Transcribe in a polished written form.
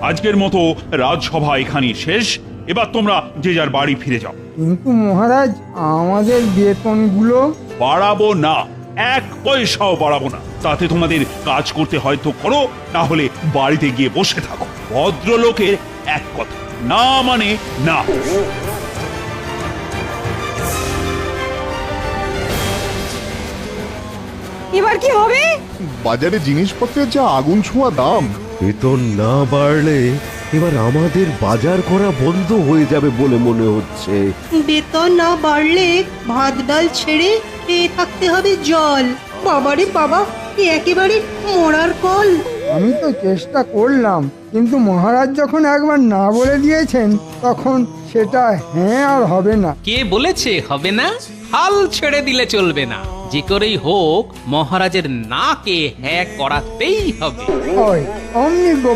আজকের মতো রাজসভা এখানেই শেষ। এবার তোমরা যে যার বাড়ি ফিরে যাও। কিন্তু মহারাজ, আমাদের বেতনগুলো? বাড়াবো না, 1 পয়সাও বাড়াবো না। তাতে তোমাদের কাজ করতে হয়তো করো, না হলে বাড়িতে গিয়ে বসে থাকো। ভদ্রলোকের এক কথা, না মানে না। এবার কি হবে? বাজারে জিনিসপত্রের যা আগুন ছোঁয়া দাম। বেতন না বাড়লে এবার আমাদের বাজার করা বন্ধ হয়ে যাবে বলে মনে হচ্ছে। বেতন না বাড়লে ভাত ডাল ছেড়ে খেয়ে থাকতে হবে জল। বাবারে বাবা, এ একেবারে মরার কল। আমি তো চেষ্টা করলাম, কিন্তু মহারাজ যখন একবার না বলে দিয়েছেন, তখন সেটা হ্যাঁ আর হবে না। কে বলেছে হবে না? হাল ছেড়ে দিলে চলবে না। যে করেই হোক মহারাজের নাকে হ্যাঁ করাতেই হবে। হয় অমনি